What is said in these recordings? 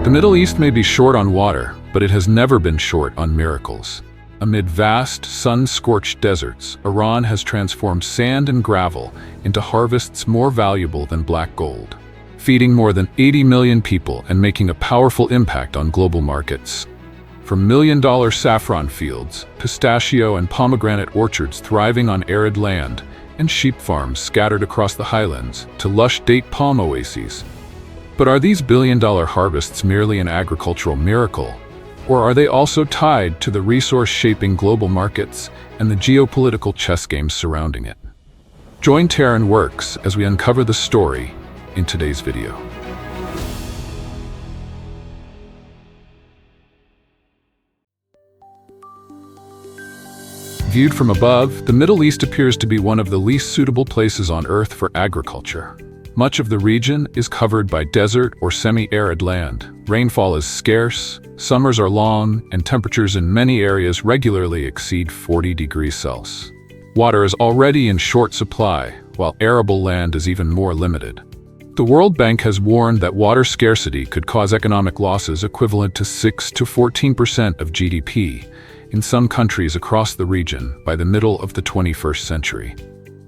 The Middle East may be short on water, but it has never been short on miracles. Amid vast, sun-scorched deserts, Iran has transformed sand and gravel into harvests more valuable than black gold, feeding more than 80 million people and making a powerful impact on global markets. From million-dollar saffron fields, pistachio and pomegranate orchards thriving on arid land, and sheep farms scattered across the highlands, to lush date palm oases. But are these billion-dollar harvests merely an agricultural miracle? Or are they also tied to the resource-shaping global markets and the geopolitical chess games surrounding it? Join Terran Works as we uncover the story in today's video. Viewed from above, the Middle East appears to be one of the least suitable places on Earth for agriculture. Much of the region is covered by desert or semi-arid land. Rainfall is scarce, summers are long, and temperatures in many areas regularly exceed 40 degrees Celsius. Water is already in short supply, while arable land is even more limited. The World Bank has warned that water scarcity could cause economic losses equivalent to 6 to 14% of GDP in some countries across the region by the middle of the 21st century.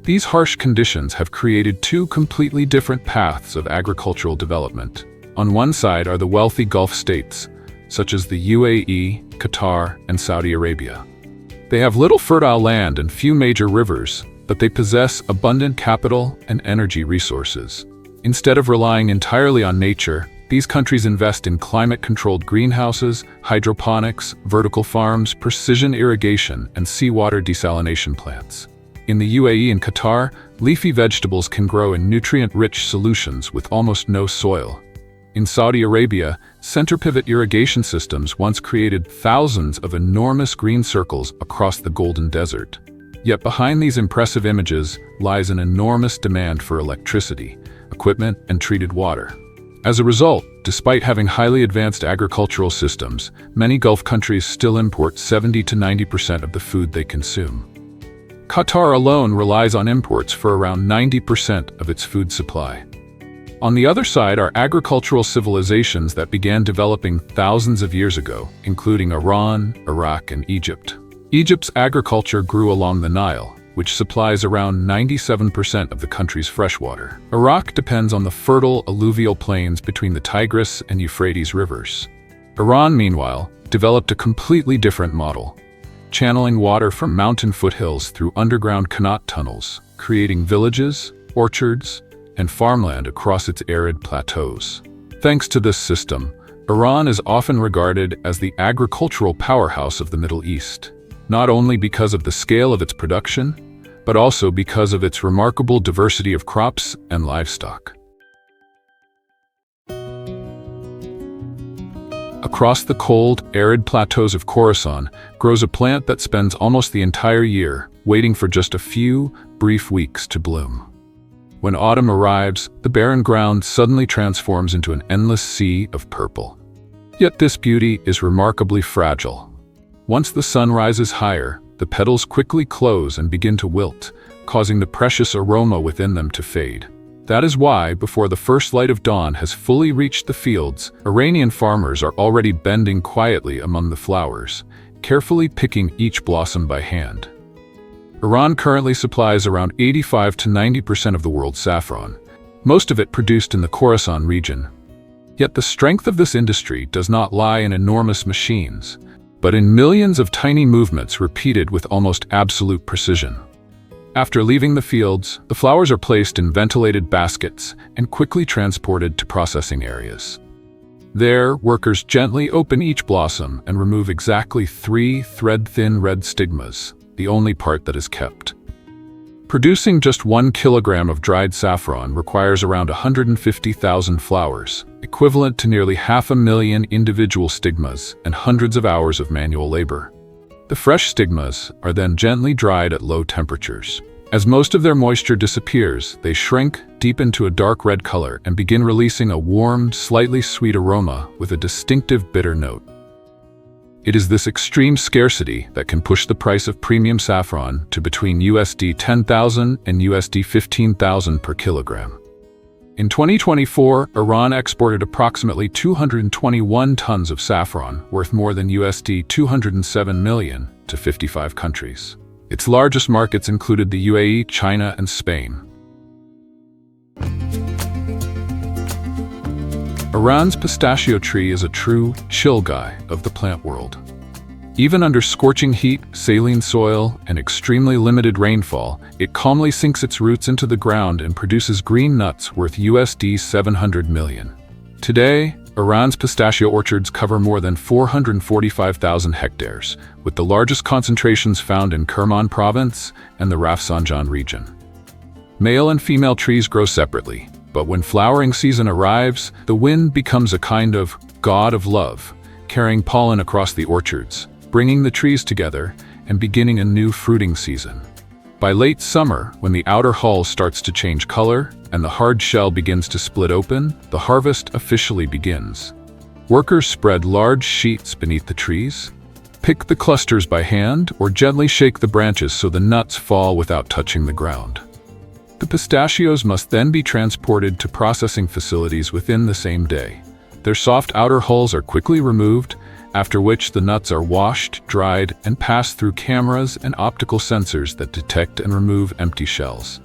These harsh conditions have created two completely different paths of agricultural development. On one side are the wealthy Gulf states, such as the UAE, Qatar, and Saudi Arabia. They have little fertile land and few major rivers, but they possess abundant capital and energy resources. Instead of relying entirely on nature, these countries invest in climate-controlled greenhouses, hydroponics, vertical farms, precision irrigation, and seawater desalination plants. In the UAE and Qatar, leafy vegetables can grow in nutrient-rich solutions with almost no soil. In Saudi Arabia, center-pivot irrigation systems once created thousands of enormous green circles across the Golden Desert. Yet behind these impressive images lies an enormous demand for electricity, equipment, and treated water. As a result, despite having highly advanced agricultural systems, many Gulf countries still import 70 to 90% of the food they consume. Qatar alone relies on imports for around 90% of its food supply. On the other side are agricultural civilizations that began developing thousands of years ago, including Iran, Iraq, and Egypt. Egypt's agriculture grew along the Nile, which supplies around 97% of the country's freshwater. Iraq depends on the fertile alluvial plains between the Tigris and Euphrates rivers. Iran, meanwhile, developed a completely different model, channeling water from mountain foothills through underground Qanat tunnels, creating villages, orchards, and farmland across its arid plateaus. Thanks to this system, Iran is often regarded as the agricultural powerhouse of the Middle East, not only because of the scale of its production, but also because of its remarkable diversity of crops and livestock. Across the cold, arid plateaus of Khorasan grows a plant that spends almost the entire year waiting for just a few brief weeks to bloom. When autumn arrives, the barren ground suddenly transforms into an endless sea of purple. Yet this beauty is remarkably fragile. Once the sun rises higher, the petals quickly close and begin to wilt, causing the precious aroma within them to fade. That is why, before the first light of dawn has fully reached the fields, Iranian farmers are already bending quietly among the flowers, carefully picking each blossom by hand. Iran currently supplies around 85 to 90% of the world's saffron, most of it produced in the Khorasan region. Yet the strength of this industry does not lie in enormous machines, but in millions of tiny movements repeated with almost absolute precision. After leaving the fields, the flowers are placed in ventilated baskets and quickly transported to processing areas. There, workers gently open each blossom and remove exactly 3 thread-thin red stigmas, the only part that is kept. Producing just 1 kilogram of dried saffron requires around 150,000 flowers, equivalent to nearly 500,000 individual stigmas and hundreds of hours of manual labor. The fresh stigmas are then gently dried at low temperatures. As most of their moisture disappears, they shrink, deepen to a dark red color, and begin releasing a warm, slightly sweet aroma with a distinctive bitter note. It is this extreme scarcity that can push the price of premium saffron to between USD 10,000 and USD 15,000 per kilogram. In 2024, Iran exported approximately 221 tons of saffron, worth more than USD 207 million, to 55 countries. Its largest markets included the UAE, China, and Spain. Iran's pistachio tree is a true chill guy of the plant world. Even under scorching heat, saline soil, and extremely limited rainfall, it calmly sinks its roots into the ground and produces green nuts worth USD 700 million. Today, Iran's pistachio orchards cover more than 445,000 hectares, with the largest concentrations found in Kerman province and the Rafsanjan region. Male and female trees grow separately, but when flowering season arrives, the wind becomes a kind of god of love, carrying pollen across the orchards, bringing the trees together and beginning a new fruiting season. By late summer, when the outer hull starts to change color and the hard shell begins to split open, the harvest officially begins. Workers spread large sheets beneath the trees, pick the clusters by hand, or gently shake the branches so the nuts fall without touching the ground. The pistachios must then be transported to processing facilities within the same day. Their soft outer hulls are quickly removed, after which the nuts are washed, dried, and passed through cameras and optical sensors that detect and remove empty shells.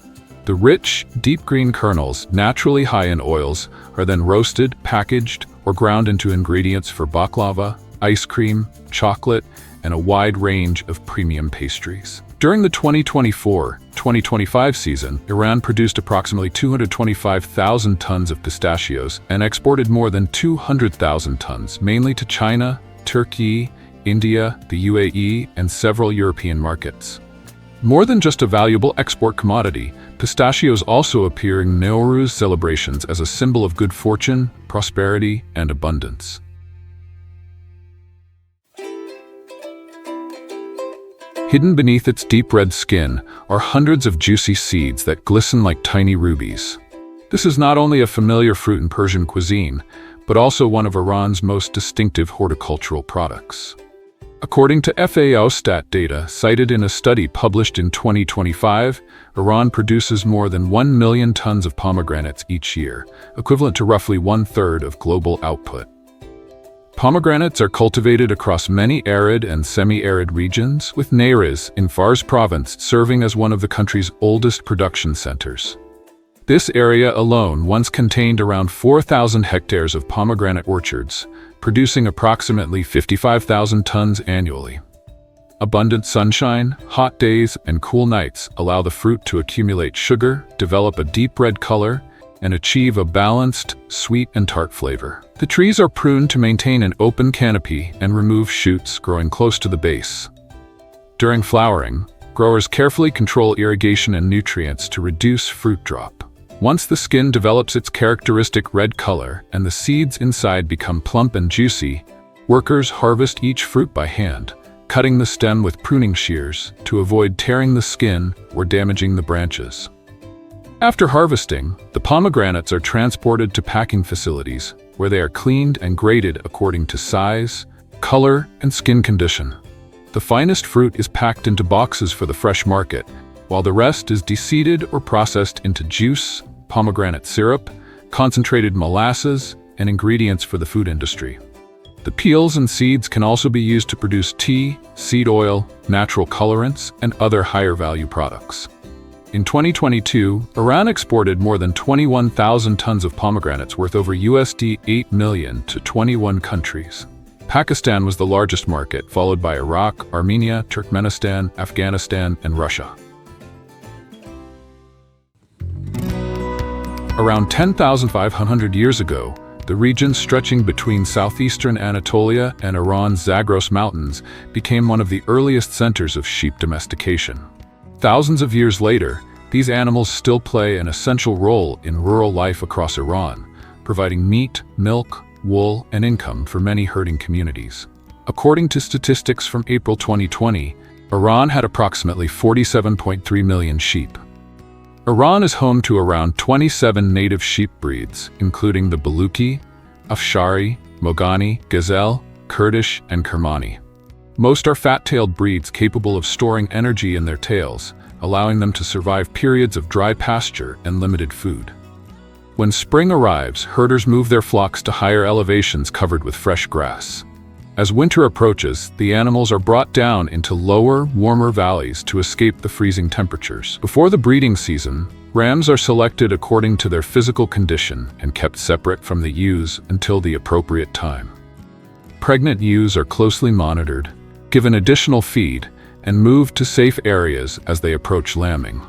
The rich, deep green kernels, naturally high in oils, are then roasted, packaged, or ground into ingredients for baklava, ice cream, chocolate, and a wide range of premium pastries. During the 2024-2025 season, Iran produced approximately 225,000 tons of pistachios and exported more than 200,000 tons, mainly to China, Turkey, India, the UAE, and several European markets. More than just a valuable export commodity, pistachios also appear in Nowruz celebrations as a symbol of good fortune, prosperity, and abundance. Hidden beneath its deep red skin are hundreds of juicy seeds that glisten like tiny rubies. This is not only a familiar fruit in Persian cuisine, but also one of Iran's most distinctive horticultural products. According to FAO stat data cited in a study published in 2025, Iran produces more than 1 million tons of pomegranates each year, equivalent to roughly 1/3 of global output. Pomegranates are cultivated across many arid and semi-arid regions, with Neyriz in Fars province serving as one of the country's oldest production centers. This area alone once contained around 4,000 hectares of pomegranate orchards, producing approximately 55,000 tons annually. Abundant sunshine, hot days, and cool nights allow the fruit to accumulate sugar, develop a deep red color, and achieve a balanced, sweet and tart flavor. The trees are pruned to maintain an open canopy and remove shoots growing close to the base. During flowering, growers carefully control irrigation and nutrients to reduce fruit drop. Once the skin develops its characteristic red color and the seeds inside become plump and juicy, workers harvest each fruit by hand, cutting the stem with pruning shears to avoid tearing the skin or damaging the branches. After harvesting, the pomegranates are transported to packing facilities, where they are cleaned and graded according to size, color, and skin condition. The finest fruit is packed into boxes for the fresh market, while the rest is deseeded or processed into juice, pomegranate syrup, concentrated molasses, and ingredients for the food industry. The peels and seeds can also be used to produce tea, seed oil, natural colorants, and other higher-value products. In 2022, Iran exported more than 21,000 tons of pomegranates worth over USD 8 million to 21 countries. Pakistan was the largest market, followed by Iraq, Armenia, Turkmenistan, Afghanistan, and Russia. Around 10,500 years ago, the region stretching between southeastern Anatolia and Iran's Zagros Mountains became one of the earliest centers of sheep domestication. Thousands of years later, these animals still play an essential role in rural life across Iran, providing meat, milk, wool, and income for many herding communities. According to statistics from April 2020, Iran had approximately 47.3 million sheep. Iran is home to around 27 native sheep breeds, including the Baluchi, Afshari, Mogani, Gazelle, Kurdish, and Kermani. Most are fat-tailed breeds capable of storing energy in their tails, allowing them to survive periods of dry pasture and limited food. When spring arrives, herders move their flocks to higher elevations covered with fresh grass. As winter approaches, the animals are brought down into lower, warmer valleys to escape the freezing temperatures. Before the breeding season, rams are selected according to their physical condition and kept separate from the ewes until the appropriate time. Pregnant ewes are closely monitored, given additional feed, and moved to safe areas as they approach lambing.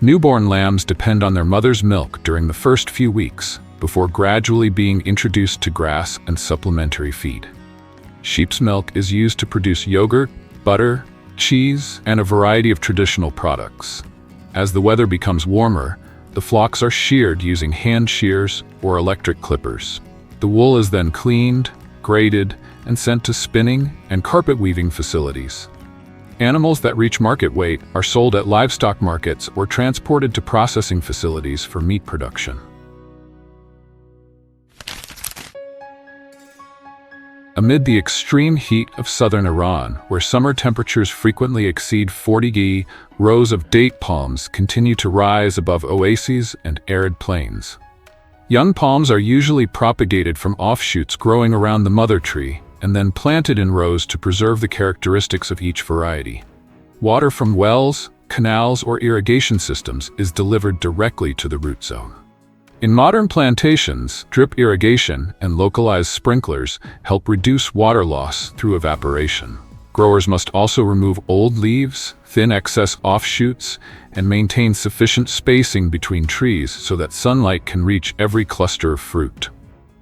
Newborn lambs depend on their mother's milk during the first few weeks, before gradually being introduced to grass and supplementary feed. Sheep's milk is used to produce yogurt, butter, cheese, and a variety of traditional products. As the weather becomes warmer, the flocks are sheared using hand shears or electric clippers. The wool is then cleaned, graded, and sent to spinning and carpet weaving facilities. Animals that reach market weight are sold at livestock markets or transported to processing facilities for meat production. Amid the extreme heat of southern Iran, where summer temperatures frequently exceed 40 degrees, rows of date palms continue to rise above oases and arid plains. Young palms are usually propagated from offshoots growing around the mother tree and then planted in rows to preserve the characteristics of each variety. Water from wells, canals, or irrigation systems is delivered directly to the root zone. In modern plantations, drip irrigation and localized sprinklers help reduce water loss through evaporation. Growers must also remove old leaves, thin excess offshoots, and maintain sufficient spacing between trees so that sunlight can reach every cluster of fruit.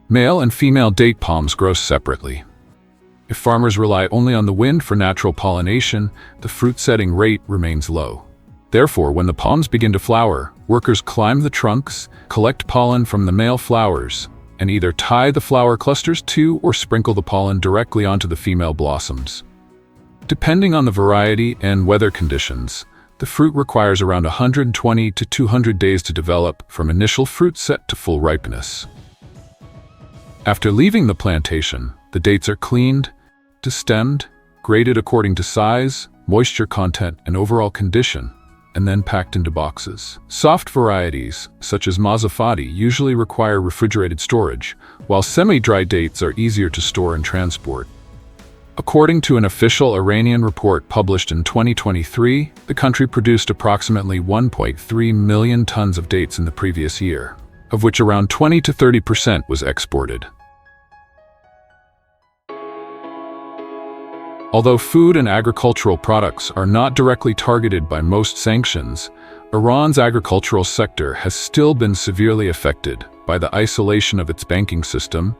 Male and female date palms grow separately. If farmers rely only on the wind for natural pollination, the fruit-setting rate remains low. Therefore, when the palms begin to flower, workers climb the trunks, collect pollen from the male flowers, and either tie the flower clusters to or sprinkle the pollen directly onto the female blossoms. Depending on the variety and weather conditions, the fruit requires around 120 to 200 days to develop from initial fruit set to full ripeness. After leaving the plantation, the dates are cleaned, destemmed, graded according to size, moisture content, and overall condition, and then packed into boxes. Soft varieties, such as Mazafati, usually require refrigerated storage, while semi-dry dates are easier to store and transport. According to an official Iranian report published in 2023, the country produced approximately 1.3 million tons of dates in the previous year, of which around 20 to 30% was exported. Although food and agricultural products are not directly targeted by most sanctions, Iran's agricultural sector has still been severely affected by the isolation of its banking system,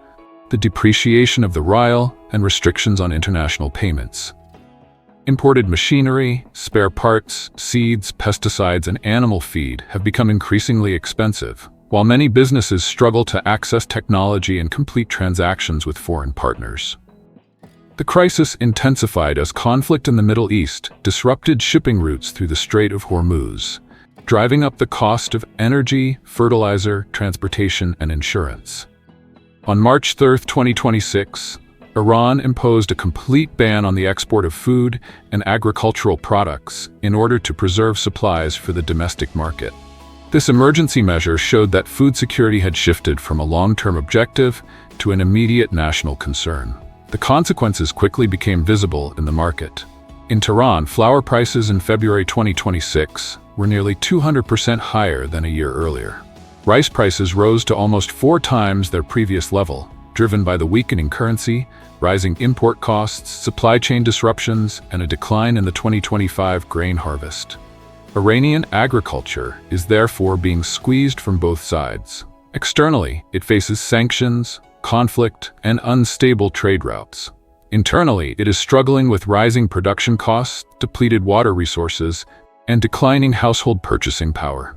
the depreciation of the rial, and restrictions on international payments. Imported machinery, spare parts, seeds, pesticides, and animal feed have become increasingly expensive, while many businesses struggle to access technology and complete transactions with foreign partners. The crisis intensified as conflict in the Middle East disrupted shipping routes through the Strait of Hormuz, driving up the cost of energy, fertilizer, transportation, and insurance. On March 3, 2026, Iran imposed a complete ban on the export of food and agricultural products in order to preserve supplies for the domestic market. This emergency measure showed that food security had shifted from a long-term objective to an immediate national concern. The consequences quickly became visible in the market. In Tehran, flour prices in February 2026 were nearly 200% higher than a year earlier. Rice prices rose to almost 4 times their previous level, driven by the weakening currency, rising import costs, supply chain disruptions, and a decline in the 2025 grain harvest. Iranian agriculture is therefore being squeezed from both sides. Externally, it faces sanctions, conflict, and unstable trade routes. Internally, it is struggling with rising production costs, depleted water resources, and declining household purchasing power.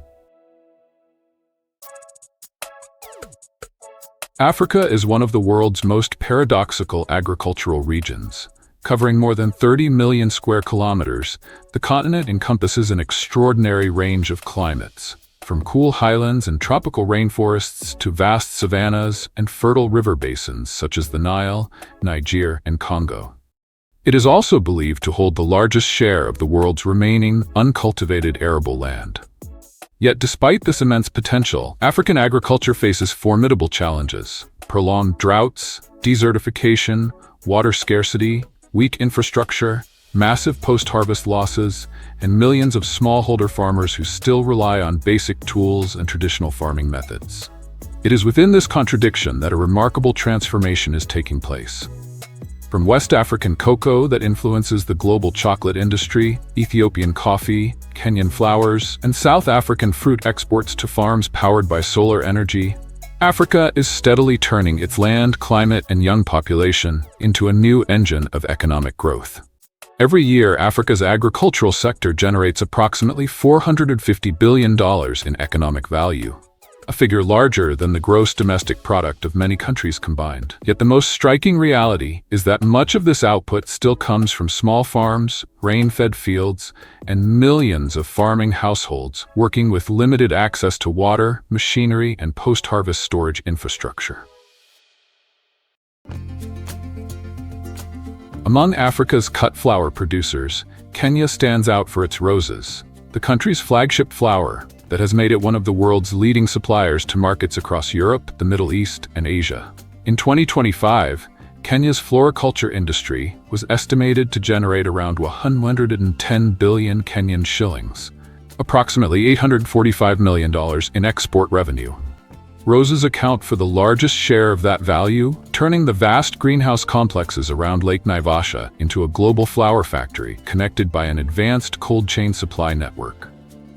Africa is one of the world's most paradoxical agricultural regions. Covering more than 30 million square kilometers, the continent encompasses an extraordinary range of climates, from cool highlands and tropical rainforests to vast savannas and fertile river basins such as the Nile, Niger, and Congo. It is also believed to hold the largest share of the world's remaining uncultivated arable land. Yet despite this immense potential, African agriculture faces formidable challenges: prolonged droughts, desertification, water scarcity, weak infrastructure, massive post-harvest losses, and millions of smallholder farmers who still rely on basic tools and traditional farming methods. It is within this contradiction that a remarkable transformation is taking place. From West African cocoa that influences the global chocolate industry, Ethiopian coffee, Kenyan flowers, and South African fruit exports to farms powered by solar energy, Africa is steadily turning its land, climate, and young population into a new engine of economic growth. Every year, Africa's agricultural sector generates approximately $450 billion in economic value, a figure larger than the gross domestic product of many countries combined. Yet the most striking reality is that much of this output still comes from small farms, rain-fed fields, and millions of farming households working with limited access to water, machinery, and post-harvest storage infrastructure. Among Africa's cut flower producers, Kenya stands out for its roses, the country's flagship flower that has made it one of the world's leading suppliers to markets across Europe, the Middle East, and Asia. In 2025, Kenya's floriculture industry was estimated to generate around 110 billion Kenyan shillings, approximately $845 million in export revenue. Roses account for the largest share of that value, turning the vast greenhouse complexes around Lake Naivasha into a global flower factory connected by an advanced cold chain supply network.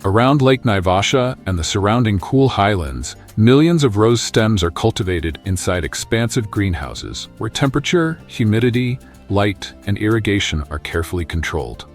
Around Lake Naivasha and the surrounding cool highlands, millions of rose stems are cultivated inside expansive greenhouses where temperature, humidity, light, and irrigation are carefully controlled.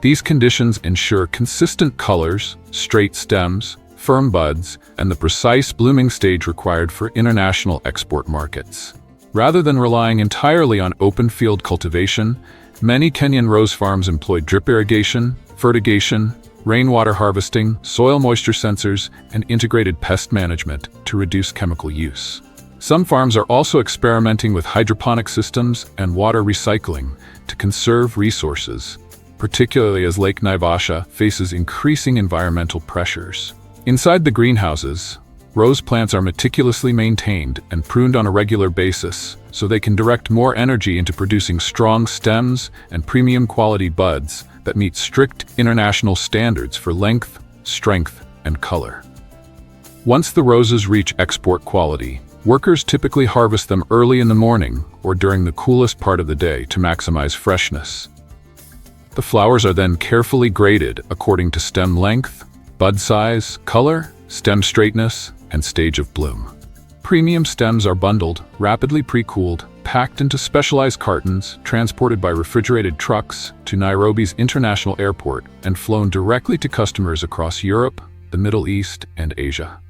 These conditions ensure consistent colors, straight stems, firm buds, and the precise blooming stage required for international export markets. Rather than relying entirely on open-field cultivation, many Kenyan rose farms employ drip irrigation, fertigation, rainwater harvesting, soil moisture sensors, and integrated pest management to reduce chemical use. Some farms are also experimenting with hydroponic systems and water recycling to conserve resources, particularly as Lake Naivasha faces increasing environmental pressures. Inside the greenhouses, rose plants are meticulously maintained and pruned on a regular basis so they can direct more energy into producing strong stems and premium quality buds that meet strict international standards for length, strength, and color. Once the roses reach export quality, workers typically harvest them early in the morning or during the coolest part of the day to maximize freshness. The flowers are then carefully graded according to stem length, bud size, color, stem straightness, and stage of bloom. Premium stems are bundled, rapidly pre-cooled, packed into specialized cartons, transported by refrigerated trucks to Nairobi's international airport, and flown directly to customers across Europe, the Middle East, and Asia.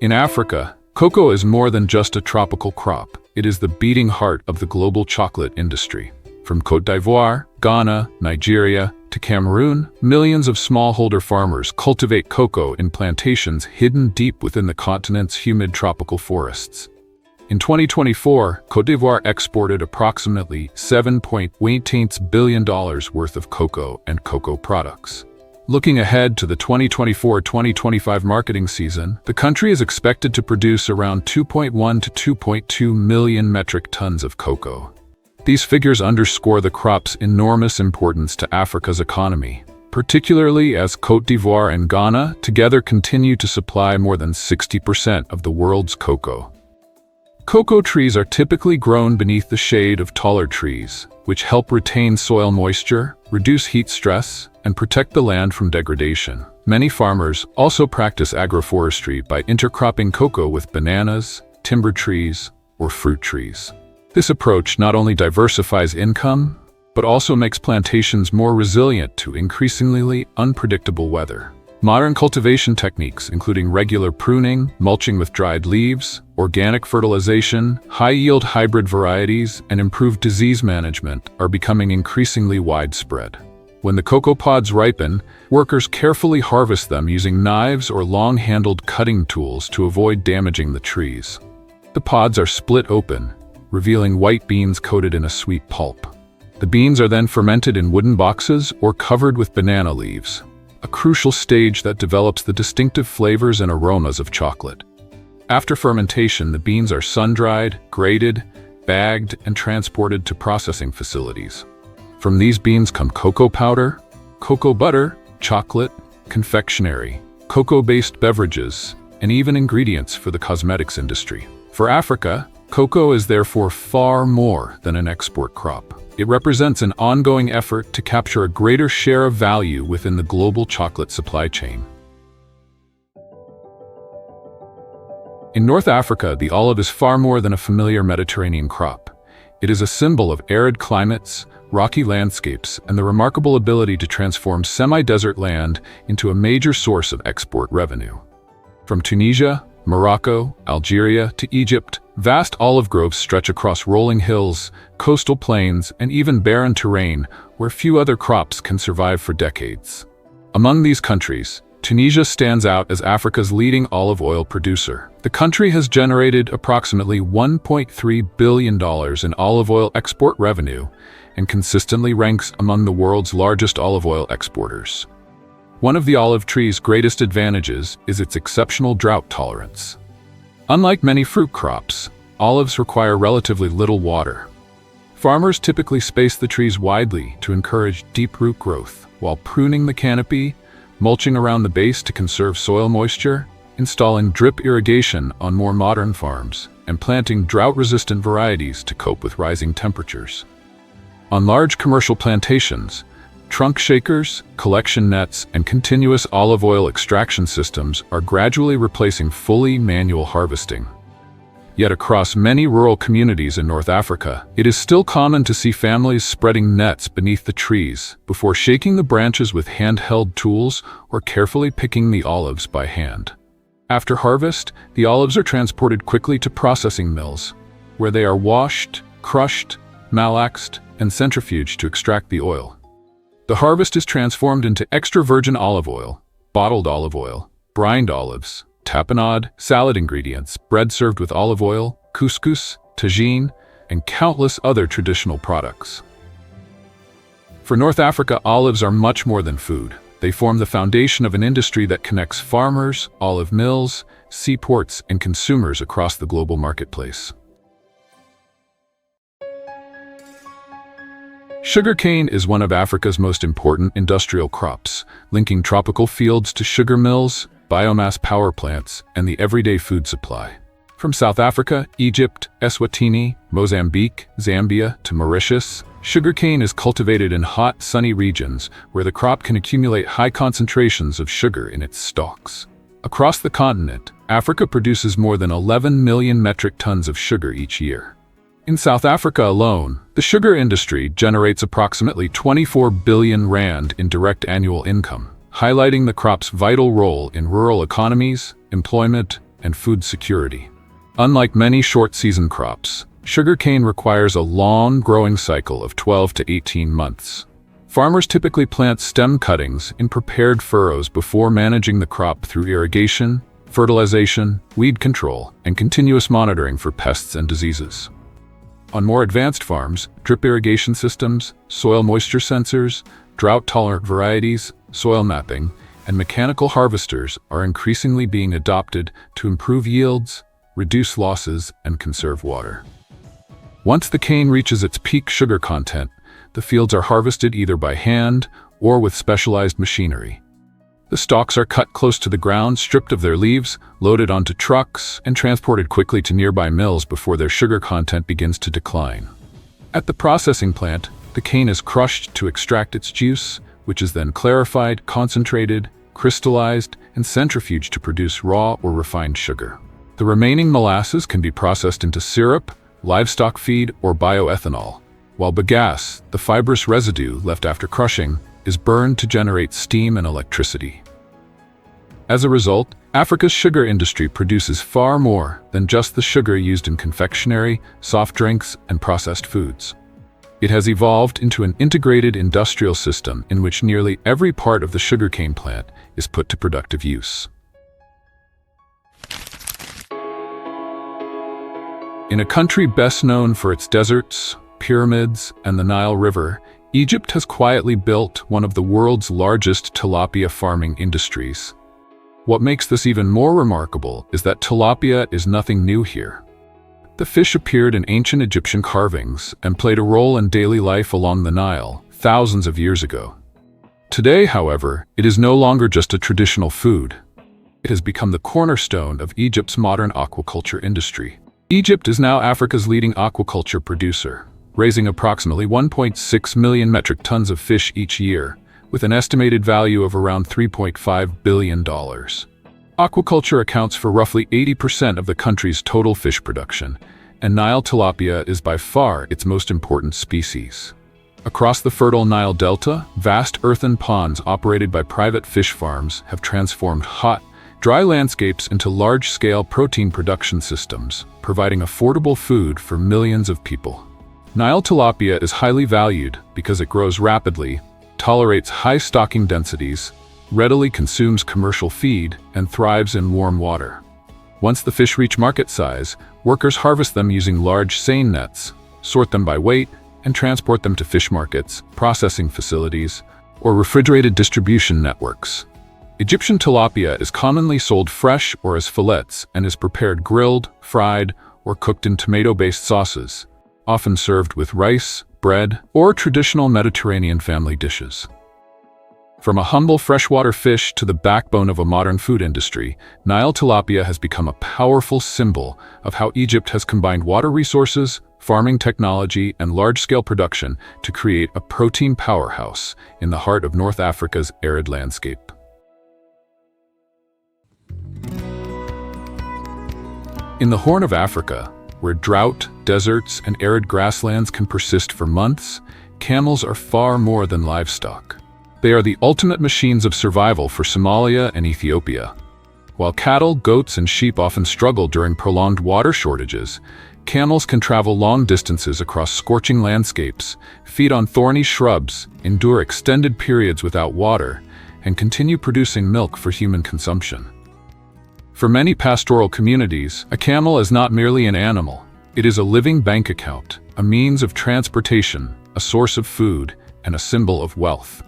In Africa, cocoa is more than just a tropical crop. It is the beating heart of the global chocolate industry. From Côte d'Ivoire, Ghana, Nigeria, to Cameroon, millions of smallholder farmers cultivate cocoa in plantations hidden deep within the continent's humid tropical forests. In 2024, Côte d'Ivoire exported approximately $7.18 billion worth of cocoa and cocoa products. Looking ahead to the 2024-2025 marketing season, the country is expected to produce around 2.1 to 2.2 million metric tons of cocoa. These figures underscore the crop's enormous importance to Africa's economy, particularly as Côte d'Ivoire and Ghana together continue to supply more than 60% of the world's cocoa. Cocoa trees are typically grown beneath the shade of taller trees, which help retain soil moisture, reduce heat stress, and protect the land from degradation. Many farmers also practice agroforestry by intercropping cocoa with bananas, timber trees, or fruit trees. This approach not only diversifies income, but also makes plantations more resilient to increasingly unpredictable weather. Modern cultivation techniques, including regular pruning, mulching with dried leaves, organic fertilization, high-yield hybrid varieties, and improved disease management, are becoming increasingly widespread. When the cocoa pods ripen, workers carefully harvest them using knives or long-handled cutting tools to avoid damaging the trees. The pods are split open, revealing white beans coated in a sweet pulp. The beans are then fermented in wooden boxes or covered with banana leaves, a crucial stage that develops the distinctive flavors and aromas of chocolate. After fermentation, the beans are sun-dried, grated, bagged, and transported to processing facilities. From these beans come cocoa powder, cocoa butter, chocolate, confectionery, cocoa-based beverages, and even ingredients for the cosmetics industry. For Africa, cocoa is therefore far more than an export crop. It represents an ongoing effort to capture a greater share of value within the global chocolate supply chain. In North Africa, the olive is far more than a familiar Mediterranean crop. It is a symbol of arid climates, rocky landscapes, and the remarkable ability to transform semi-desert land into a major source of export revenue. From Tunisia, Morocco, Algeria, to Egypt, vast olive groves stretch across rolling hills, coastal plains, and even barren terrain where few other crops can survive for decades. Among these countries, Tunisia stands out as Africa's leading olive oil producer. The country has generated approximately $1.3 billion in olive oil export revenue and consistently ranks among the world's largest olive oil exporters. One of the olive tree's greatest advantages is its exceptional drought tolerance. Unlike many fruit crops, olives require relatively little water. Farmers typically space the trees widely to encourage deep root growth, while pruning the canopy, mulching around the base to conserve soil moisture, installing drip irrigation on more modern farms, and planting drought-resistant varieties to cope with rising temperatures. On large commercial plantations, trunk shakers, collection nets, and continuous olive oil extraction systems are gradually replacing fully manual harvesting. Yet across many rural communities in North Africa, it is still common to see families spreading nets beneath the trees before shaking the branches with handheld tools or carefully picking the olives by hand. After harvest, the olives are transported quickly to processing mills, where they are washed, crushed, malaxed, and centrifuged to extract the oil. The harvest is transformed into extra virgin olive oil, bottled olive oil, brined olives, tapenade, salad ingredients, bread served with olive oil, couscous, tagine, and countless other traditional products. For North Africa, olives are much more than food. They form the foundation of an industry that connects farmers, olive mills, seaports, and consumers across the global marketplace. Sugarcane is one of Africa's most important industrial crops, linking tropical fields to sugar mills, biomass power plants, and the everyday food supply. From South Africa, Egypt, Eswatini, Mozambique, Zambia, to Mauritius, sugarcane is cultivated in hot, sunny regions where the crop can accumulate high concentrations of sugar in its stalks. Across the continent, Africa produces more than 11 million metric tons of sugar each year. In South Africa alone, the sugar industry generates approximately 24 billion rand in direct annual income, highlighting the crop's vital role in rural economies, employment, and food security. Unlike many short-season crops, sugarcane requires a long growing cycle of 12 to 18 months. Farmers typically plant stem cuttings in prepared furrows before managing the crop through irrigation, fertilization, weed control, and continuous monitoring for pests and diseases. On more advanced farms, drip irrigation systems, soil moisture sensors, drought-tolerant varieties, soil mapping, and mechanical harvesters are increasingly being adopted to improve yields, reduce losses, and conserve water. Once the cane reaches its peak sugar content, the fields are harvested either by hand or with specialized machinery. The stalks are cut close to the ground, stripped of their leaves, loaded onto trucks, and transported quickly to nearby mills before their sugar content begins to decline. At the processing plant, the cane is crushed to extract its juice, which is then clarified, concentrated, crystallized, and centrifuged to produce raw or refined sugar. The remaining molasses can be processed into syrup, livestock feed, or bioethanol, while bagasse, the fibrous residue left after crushing, is burned to generate steam and electricity. As a result, Africa's sugar industry produces far more than just the sugar used in confectionery, soft drinks, and processed foods. It has evolved into an integrated industrial system in which nearly every part of the sugarcane plant is put to productive use. In a country best known for its deserts, pyramids and the Nile River, Egypt has quietly built one of the world's largest tilapia farming industries. What makes this even more remarkable is that tilapia is nothing new here. The fish appeared in ancient Egyptian carvings and played a role in daily life along the Nile thousands of years ago. Today, however, it is no longer just a traditional food. It has become the cornerstone of Egypt's modern aquaculture industry. Egypt is now Africa's leading aquaculture producer, raising approximately 1.6 million metric tons of fish each year, with an estimated value of around $3.5 billion. Aquaculture accounts for roughly 80% of the country's total fish production, and Nile tilapia is by far its most important species. Across the fertile Nile Delta, vast earthen ponds operated by private fish farms have transformed hot, dry landscapes into large-scale protein production systems, providing affordable food for millions of people. Nile tilapia is highly valued because it grows rapidly, tolerates high stocking densities, readily consumes commercial feed, and thrives in warm water. Once the fish reach market size, workers harvest them using large seine nets, sort them by weight, and transport them to fish markets, processing facilities, or refrigerated distribution networks. Egyptian tilapia is commonly sold fresh or as fillets and is prepared grilled, fried, or cooked in tomato-based sauces, often served with rice, bread, or traditional Mediterranean family dishes. From a humble freshwater fish to the backbone of a modern food industry, Nile tilapia has become a powerful symbol of how Egypt has combined water resources, farming technology, and large-scale production to create a protein powerhouse in the heart of North Africa's arid landscape. In the Horn of Africa, where drought, deserts, and arid grasslands can persist for months, camels are far more than livestock. They are the ultimate machines of survival for Somalia and Ethiopia. While cattle, goats, and sheep often struggle during prolonged water shortages, camels can travel long distances across scorching landscapes, feed on thorny shrubs, endure extended periods without water, and continue producing milk for human consumption. For many pastoral communities, a camel is not merely an animal. It is a living bank account, a means of transportation, a source of food, and a symbol of wealth.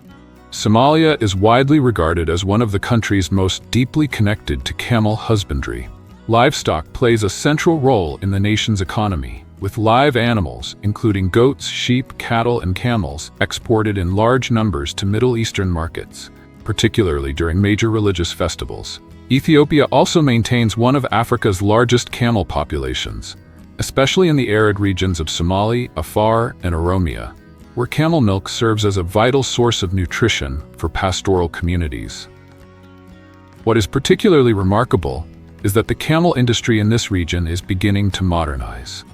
Somalia is widely regarded as one of the countries most deeply connected to camel husbandry. Livestock plays a central role in the nation's economy, with live animals, including goats, sheep, cattle, and camels, exported in large numbers to Middle Eastern markets, particularly during major religious festivals. Ethiopia also maintains one of Africa's largest camel populations, especially in the arid regions of Somali, Afar, and Oromia, where camel milk serves as a vital source of nutrition for pastoral communities. What is particularly remarkable is that the camel industry in this region is beginning to modernize.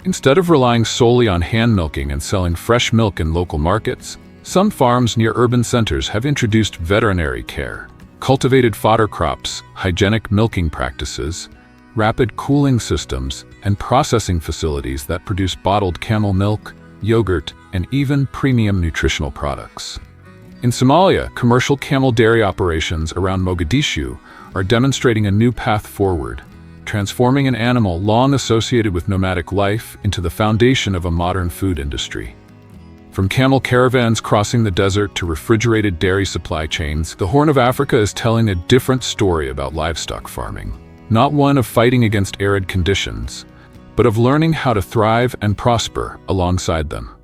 Instead of relying solely on hand milking and selling fresh milk in local markets, some farms near urban centers have introduced veterinary care, cultivated fodder crops, hygienic milking practices, rapid cooling systems, and processing facilities that produce bottled camel milk, yogurt, and even premium nutritional products. In Somalia, commercial camel dairy operations around Mogadishu are demonstrating a new path forward, transforming an animal long associated with nomadic life into the foundation of a modern food industry. From camel caravans crossing the desert to refrigerated dairy supply chains, the Horn of Africa is telling a different story about livestock farming. Not one of fighting against arid conditions, but of learning how to thrive and prosper alongside them.